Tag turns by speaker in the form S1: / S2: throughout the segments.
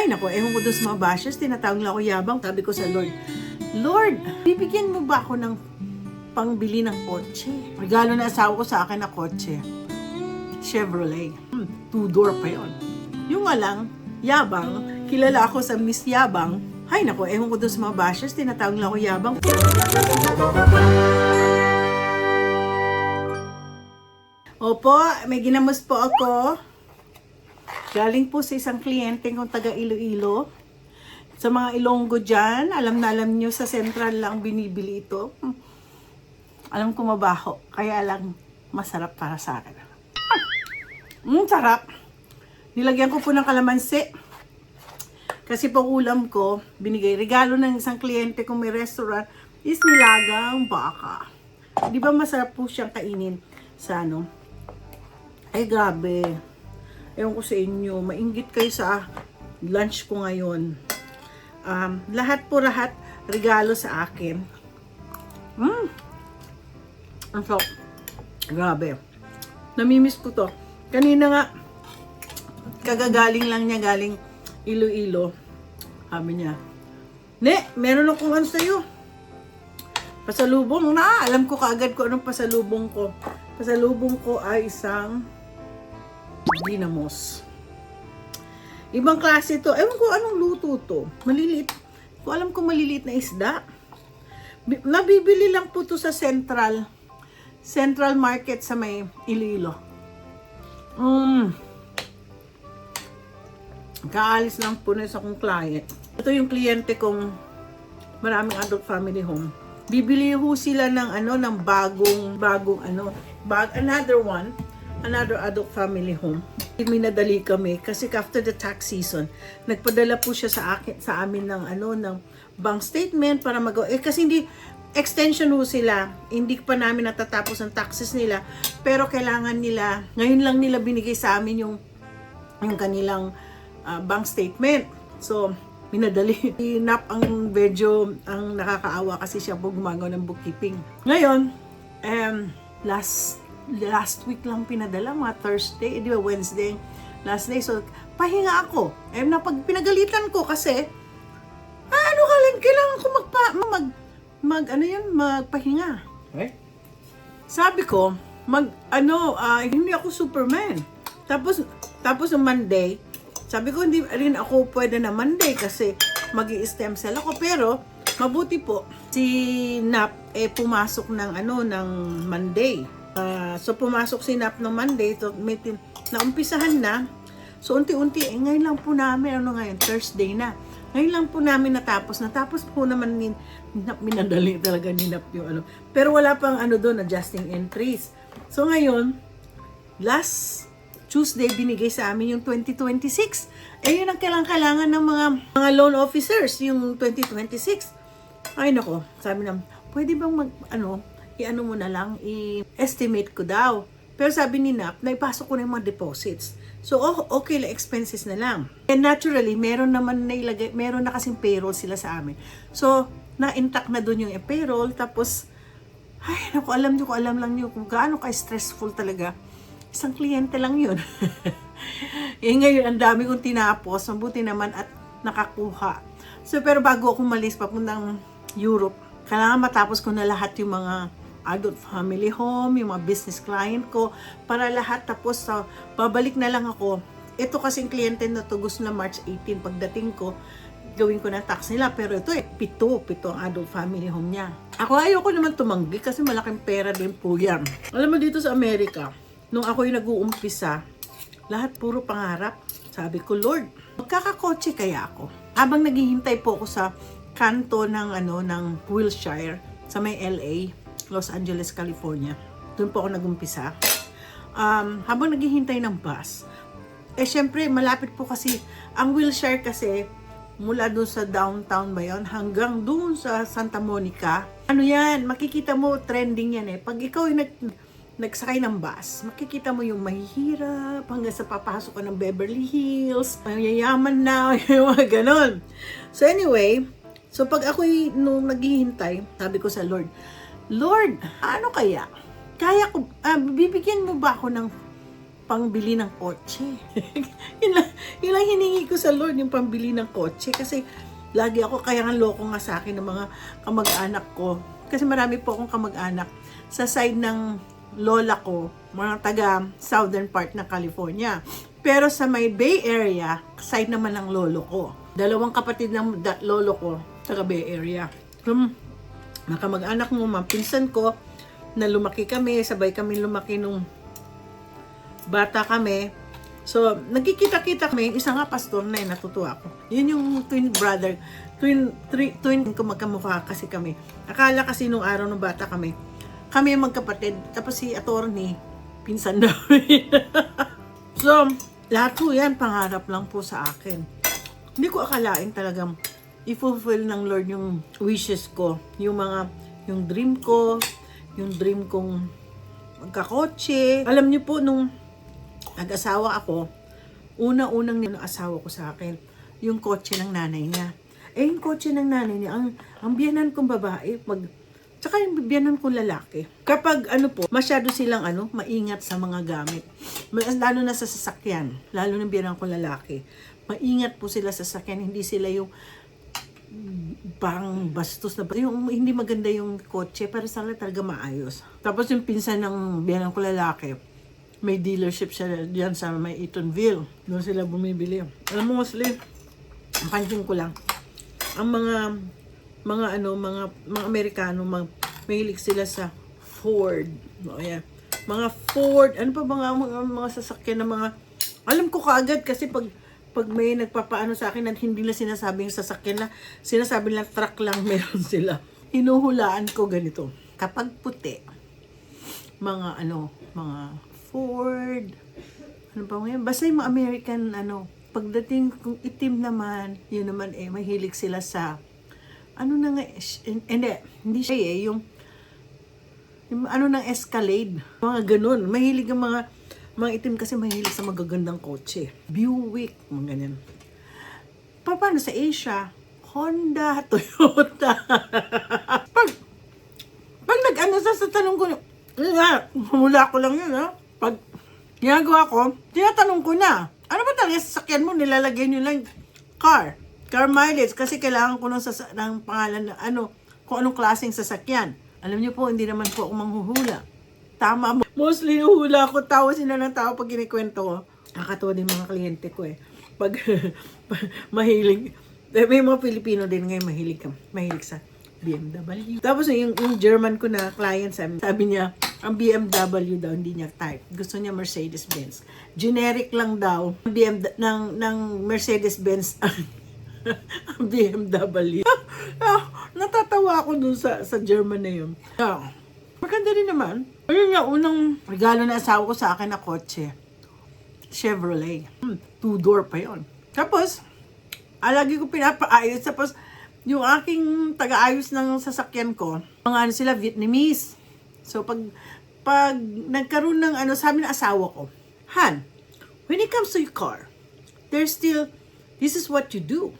S1: Ay nako, ewan ko doon sa mga bashers, tinatawag lang ako yabang. Sabi ko sa Lord, Lord, bibigyan mo ba ako ng pangbili ng kotse? Regalo na asawa ko sa akin na kotse. Chevrolet. Two-door pa yon. Yung nga lang, yabang, kilala ako sa Miss Yabang. Ay nako, ewan ko doon sa mga bashers, tinatawag lang ako yabang. Opo, may ginamos po ako. Galing po sa isang kliyente kong taga Iloilo. Sa mga Ilonggo dyan, alam na alam nyo, sa Central lang binibili ito. Alam ko mabaho, kaya lang masarap para sa akin. Sarap. Nilagyan ko po ng kalamansi. Kasi pang ulam ko, binigay regalo ng isang kliyente kong may restaurant, is nilagang baka. Di ba masarap po siyang kainin sa ano? Ay grabe. Ewan ko sa inyo, mainggit kayo sa lunch ko ngayon. Lahat regalo sa akin. Ang sarap. Grabe. Namimiss ko to. Kanina nga, kagagaling lang niya, galing Iloilo. Sabi niya, Ne, meron akong ano sa'yo. Pasalubong na. Alam ko kaagad kung anong pasalubong ko. Pasalubong ko ay isang ginamos. Ibang klase to. Ewan ko anong luto to. Maliliit. Kung alam ko maliliit na isda. Nabibili lang po to sa Central Market sa may Iloilo. Kaalis lang po na sa kong client. Ito yung kliyente kong maraming adult family home. Bibili ho sila ng another adult family home. May nadali kami kasi after the tax season, nagpadala po siya sa amin ng bank statement para kasi hindi extension ho sila. Hindi pa namin natatapos ang taxes nila, pero kailangan nila, ngayon lang nila binigay sa amin yung kanilang bank statement. So, minadali. Nap ang medyo ang nakakaawa kasi siya po gumagawa ng bookkeeping. Ngayon, last week lang pinadala, mga Thursday, di ba Wednesday, last day. So, pahinga ako. Pinagalitan ko kasi, kailangan ko magpahinga.
S2: Eh?
S1: Sabi ko, hindi ako Superman. Tapos ng Monday, sabi ko, hindi rin ako pwede na Monday kasi mag-i-stem cell ako. Pero, mabuti po, si Nap, pumasok ng Monday. So, pumasok si Nap ng Monday. So, naumpisahan na. So, unti-unti, ngayon lang po namin, Thursday na. Ngayon lang po namin natapos. Natapos po naman minadali talaga ni Nap yung Pero wala pang doon, adjusting entries. So, ngayon, last Tuesday, binigay sa amin yung 2026. Yun ang kailangan ng mga loan officers, yung 2026. Ay nako, sabi naman, pwede bang i-ano mo na lang, i-estimate ko daw. Pero sabi ni Nap, naipasok ko na yung mga deposits. So, okay lang, expenses na lang. And naturally, meron na kasing payroll sila sa amin. So, na-intact na dun yung payroll. Tapos, ay naku, alam nyo kung gaano ka-stressful talaga. Isang kliyente lang yun. Ngayon, ang dami kong tinapos. Mabuti naman at nakakuha. So, pero bago ako malis papuntang Europe, kailangan matapos ko na lahat yung mga adult family home, yung mga business client ko, para lahat tapos. Babalik na lang ako. Ito kasing kliyente na to, gusto na March 18, pagdating ko, gawin ko na tax nila. Pero ito pito ang adult family home niya. Ako ayoko naman tumanggi kasi malaking pera din po yan. Alam mo dito sa Amerika, nung ako yung nag-uumpisa, lahat puro pangarap. Sabi ko, Lord, magkakakotse kaya ako? Habang naghihintay po ako sa kanto ng Wilshire, sa may LA, Los Angeles, California. Doon po ako nag-umpisa. Habang naghihintay ng bus, syempre, malapit po kasi, ang Wilshire kasi, mula doon sa downtown ba yun, hanggang doon sa Santa Monica. Makikita mo, trending yan Pag ikaw yung nagsakay ng bus, makikita mo yung mahihirap hanggang sa papasok ka ng Beverly Hills, mayayaman na, yung mga ganon. So anyway, pag ako'y nung naghihintay, sabi ko sa Lord, ano kaya? Kaya ko, bibigyan mo ba ako ng pangbili ng kotse. yun lang hiningi ko sa Lord, yung pambili ng kotse. Kasi lagi ako, kaya nga loko nga sa akin ng mga kamag-anak ko. Kasi marami po akong kamag-anak sa side ng lola ko, mga taga southern part ng California. Pero sa may Bay Area, side naman ng lolo ko. Dalawang kapatid ng lolo ko, taga Bay Area. Mga kamag-anak mo, mga pinsan ko, na lumaki kami, sabay kami lumaki nung bata kami. So, nagkikita-kita kami. Isa nga pastor na natutuwa ako. Yun yung twin brother. Twin ko magkamukha kasi kami. Akala kasi nung araw nung bata kami yung magkapatid. Tapos si attorney, pinsan namin. So, lahat po yan, pangarap lang po sa akin. Hindi ko akalain talagang i-fulfill ng Lord yung wishes ko. Yung dream ko, yung dream kong magkakotse. Alam niyo po, nung nag-asawa ako, unang asawa ko sa akin, yung kotse ng nanay niya. Yung kotse ng nanay niya, ang biyanan kong babae, tsaka yung biyanan kong lalaki. Kapag masyado silang maingat sa mga gamit. Lalo na sa sasakyan, lalo ng biyanan kong lalaki. Maingat po sila sa sasakyan, hindi sila yung parang bastos na, yung hindi maganda yung kotse, pero sila talaga maayos. Tapos yung pinsan ng biyanan kong lalaki, may dealership siya diyan sa may Eatonville. Doon sila bumibili. Alam mo, mostly, ang pansin ko lang, ang mga Amerikano, mahilig sila sa Ford. O, yeah. Mga Ford, ano pa mga sasakyan na mga, alam ko kaagad kasi pag may nagpapaano sa akin na hindi na sinasabing sasakyan na, sinasabi lang truck lang meron sila. Hinuhulaan ko ganito. Kapag puti, mga Ford, ano pa ngayon? Basta yung mga American, pagdating kung itim naman, yun naman mahilig sila sa, hindi siya yung ng Escalade, mga ganun. Mahilig ang mga itim kasi mahilig sa magagandang kotse. Buick, mga ganyan. Paano sa Asia? Honda, Toyota. pag sa tanong ko, hula ko lang yun, ha? Pag ginagawa ko, tinatanong ko na, ano ba talaga sasakyan mo? Nilalagay nyo lang car mileage, kasi kailangan ko ng pangalan na kung anong klaseng sasakyan. Alam niyo po, hindi naman po ako manghuhula. Tama mo. Mostly hula ko, tawa sila ng tao pag kinikwento ko. Nakakatawa din mga kliyente ko Pag mahilig, may mga Pilipino din ngayon mahilig sa BMW. Tapos yung German ko na client, sabi niya, ang BMW daw hindi niya type. Gusto niya Mercedes-Benz. Generic lang daw ng Mercedes-Benz ang BMW. Natatawa ako dun sa German na yun. Maganda rin naman. Ayun nga, unang regalo na asawa ko sa akin na kotse. Chevrolet. 2-door pa yon. Tapos, lagi ko pinapaayos. Tapos, yung aking taga-ayos ng sasakyan ko, mga sila Vietnamese. So, pag nagkaroon ng sabi ng asawa ko, Han, when it comes to your car, this is what you do.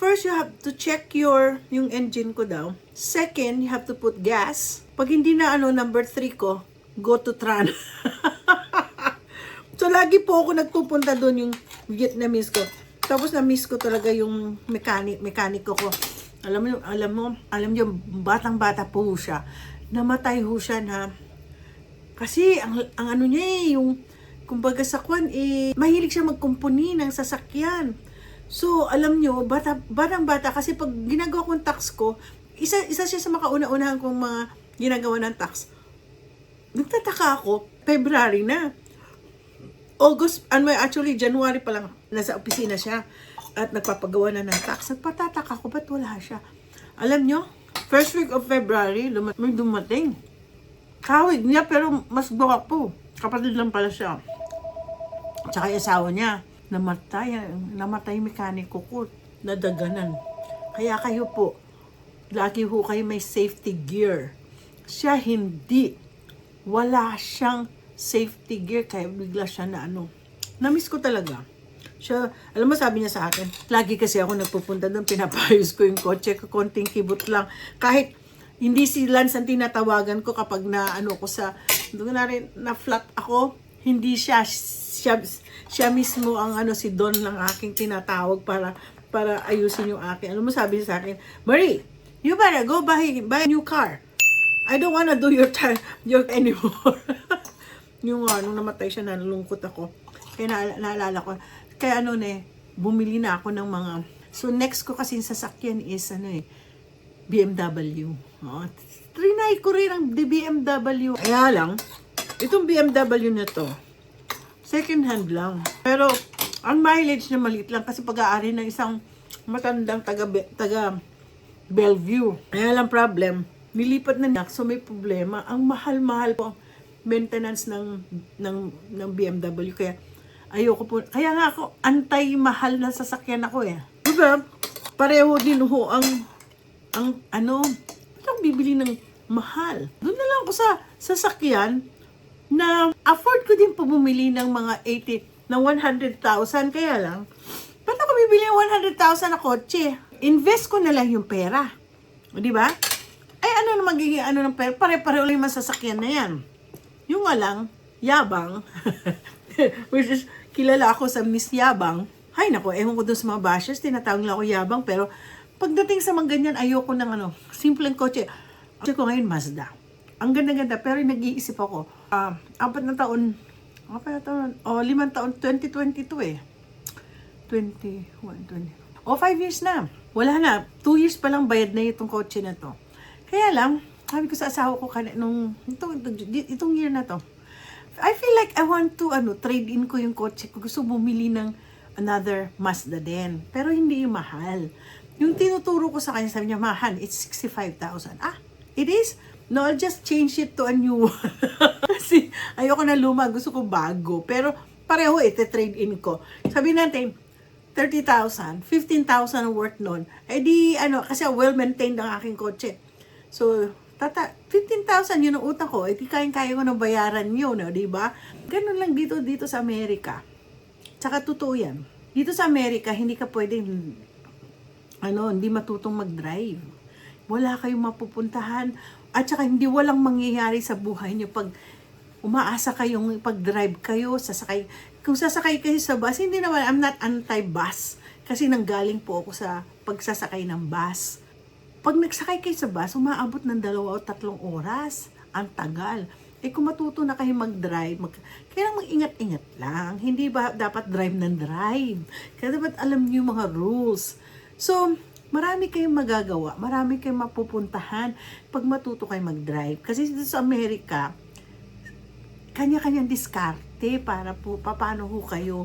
S1: First, you have to check yung engine ko daw. Second, you have to put gas. Pag hindi na number 3 ko, go to Tran. So, lagi po ako nagpupunta doon yung Vietnamese ko. Tapos, na-miss ko talaga yung mekaniko ko. Alam niyo, batang-bata po siya. Namatay ho siya na, kasi, ang niya yung, kumbaga sa kwan, mahilig siya magkumpuni ng sasakyan. So, alam nyo, batang-bata, kasi pag ginagawa kong tax ko, isa siya sa makauna-unahan kong mga ginagawa ng tax. Nagtataka ako, February na. Actually, January pa lang, nasa opisina siya at nagpapagawa na ng tax. Nagpatataka ako, ba't wala siya? Alam nyo, first week of February, may dumating. Kawig niya, pero mas buwak po. Kapatid lang pala siya. Tsaka yung asawa niya. Namatay mekaniko ko, nadaganan. Kaya kayo po, lagi ho kayo may safety gear. Siya hindi. Wala siyang safety gear, kaya bigla siya na Na-miss ko talaga. Siya, alam mo, sabi niya sa akin, lagi kasi ako nagpupunta doon, pinapayos ko yung kotse, konting kibot lang. Kahit hindi si Lance ang tinatawagan ko kapag na flat ako, hindi siya mismo ang si Don lang aking tinatawag para ayusin yung akin. Alam mo, sabi sa akin, Marie, you better go buy a new car. I don't wanna do your anymore. Yung nung namatay siya, nalulungkot ako. Kaya naalala ko. Kaya bumili na ako ng mga. So next ko kasi sasakyan is BMW. Trinay ko rin ang BMW. Kaya lang, itong BMW na to, second hand lang. Pero ang mileage na maliit lang kasi pag-aari ng isang matandang taga Bellevue. Kaya lang problem, nilipat na niya. So may problema. Ang mahal-mahal po maintenance ng BMW. Kaya ayoko po. Kaya nga ako, anti-mahal na sasakyan ako eh. Diba? Pareho din ho ang bibili ng mahal. Doon na lang ako sa sasakyan na afford ko din po bumili ng mga 80 na 100,000. Kaya lang, ba't ako bibili ng 100,000 na kotse? Invest ko na lang yung pera. O, di ba? Ay, ano na magiging ng pera? Pare-pareho lang yung masasakyan na yan. Yung nga lang, yabang, which is, kilala ako sa Miss Yabang. Ay, nako, ewan ko dun sa mga bashers, tinatawag lang ako yabang, pero pagdating sa mga ganyan, ayoko ng simpleng kotse. Kotse ko ngayon, Mazda. Ang ganda-ganda, pero nag-iisip ako, 5 taon, 2022 eh. 21, 20. 5 years na. Wala na. 2 years pa lang bayad na itong kotse na to. Kaya lang, sabi ko sa asawa ko itong year na to, I feel like I want to trade in ko yung kotse ko. Gusto bumili ng another Mazda din. Pero hindi yung mahal. Yung tinuturo ko sa kanya, sabi niya, mahal, it's 65,000. It is? No, I'll just change it to a new one. Kasi ayoko na luma, gusto ko bago. Pero pareho trade in ko. Sabi natin, 30,000, 15,000 worth nun. Kasi well-maintained ang aking kotse. So, 15,000 yun ang utang ko. Di kayang-kaya ko ng bayaran yun, di ba? Ganun lang dito sa Amerika. Tsaka totoo yan. Dito sa Amerika, hindi ka pwedeng, hindi matutong mag-drive. Wala kayong mapupuntahan. At tsaka walang mangyayari sa buhay niyo pag umaasa kayong pag-drive kayo, kung sasakay kayo sa bus, hindi naman, I'm not anti-bus. Kasi nanggaling po ako sa pagsasakay ng bus. Pag nagsakay kayo sa bus, umaabot ng 2 o 3 oras. Ang tagal. Kung matuto na kayo mag-drive, kailangan mag-ingat-ingat lang. Hindi ba dapat drive ng drive? Kaya dapat alam niyo yung mga rules. So, marami kayong magagawa. Marami kayong mapupuntahan pag matuto kayo mag-drive. Kasi dito sa Amerika, kanya-kanyang diskarte para po, paano ho kayo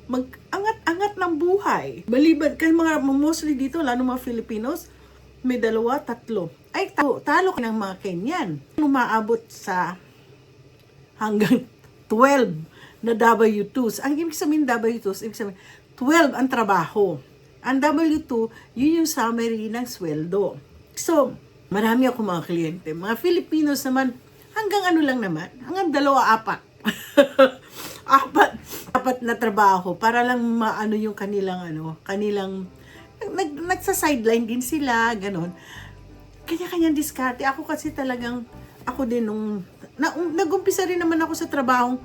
S1: mag-angat-angat ng buhay. Baliban, kasi mostly dito, lalo mga Filipinos, may 2, 3. Ay, talo ka ng mga Kenyan. Umaabot sa hanggang 12 na W2s. Ang ibig sabihin W2s, ibig sabihin 12 ang trabaho. Ang W2, yun yung summary ng sweldo. So, marami ako mga kliyente. Mga Filipinos naman, hanggang lang naman, hanggang 2, 4. 4 na trabaho para lang maano yung kanilang nagsa-sideline din sila, ganun. Kanya-kanyang diskarte. Ako kasi talagang, ako din nag-umpisa rin naman ako sa trabahong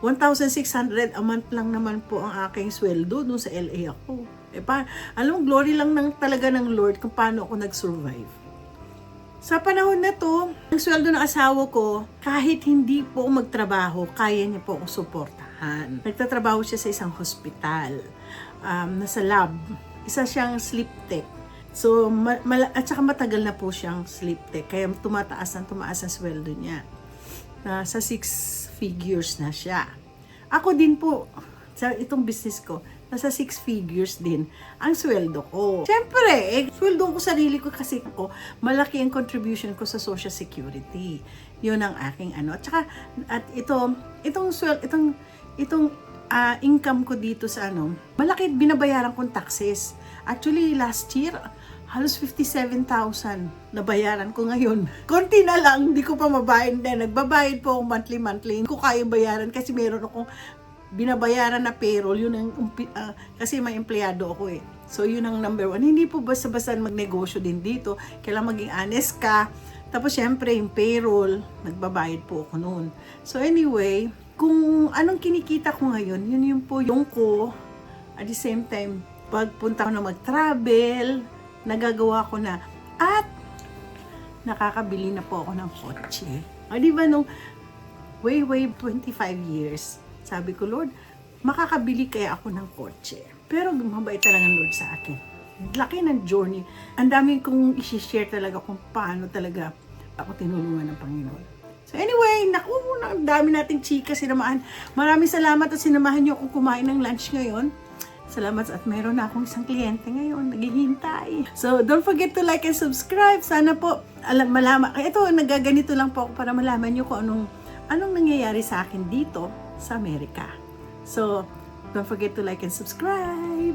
S1: 1,600 a month lang naman po ang aking sweldo doon sa LA ako. Alam mo, glory lang talaga ng Lord kung paano ako nag-survive. Sa panahon na to, ang sweldo ng asawa ko, kahit hindi po magtrabaho, kaya niya po akong suportahan. Nagtatrabaho siya sa isang hospital, nasa lab. Isa siyang sleep tech. So, at saka matagal na po siyang sleep tech. Kaya tumaas ang sweldo niya. Nasa 6 figures na siya. Ako din po, sa itong business ko, nasa 6 figures din ang sweldo ko. Siyempre, sweldo ko sarili ko kasi malaki ang contribution ko sa Social Security. Yun ang aking At saka, itong income ko dito sa malaki binabayaran kong taxes. Actually, last year, halos 57,000 nabayaran ko ngayon. Konti na lang, hindi ko pa mabayad din. Nagbabayad po ako monthly. Hindi ko kaya bayaran kasi meron akong binabayaran na payroll. Yun ang, kasi may empleyado ako eh. So, yun ang number 1. Hindi po basta-basta magnegosyo din dito. Kailangan maging honest ka. Tapos, syempre, yung payroll, nagbabayad po ako noon. So, anyway, kung anong kinikita ko ngayon, yun yung po yung ko. At the same time, pagpunta ko na mag-travel, nagagawa ko na. At nakakabili na po ako ng kotse. O di ba nung way 25 years, sabi ko, Lord, makakabili kaya ako ng kotse. Pero mabait talaga ng Lord sa akin. Laki ng journey. Ang dami kong isi-share talaga kung paano talaga ako tinulungan ng Panginoon. So anyway, naku, ang dami nating chika, sinamahan. Maraming salamat at sinamahan niyo akong kumain ng lunch ngayon. Salamat at mayroon na akong isang kliyente ngayon, naghihintay. So don't forget to like and subscribe. Sana po, malaman. Ito, nagaganito lang po ako para malaman niyo kung anong nangyayari sa akin dito sa Amerika. So don't forget to like and subscribe.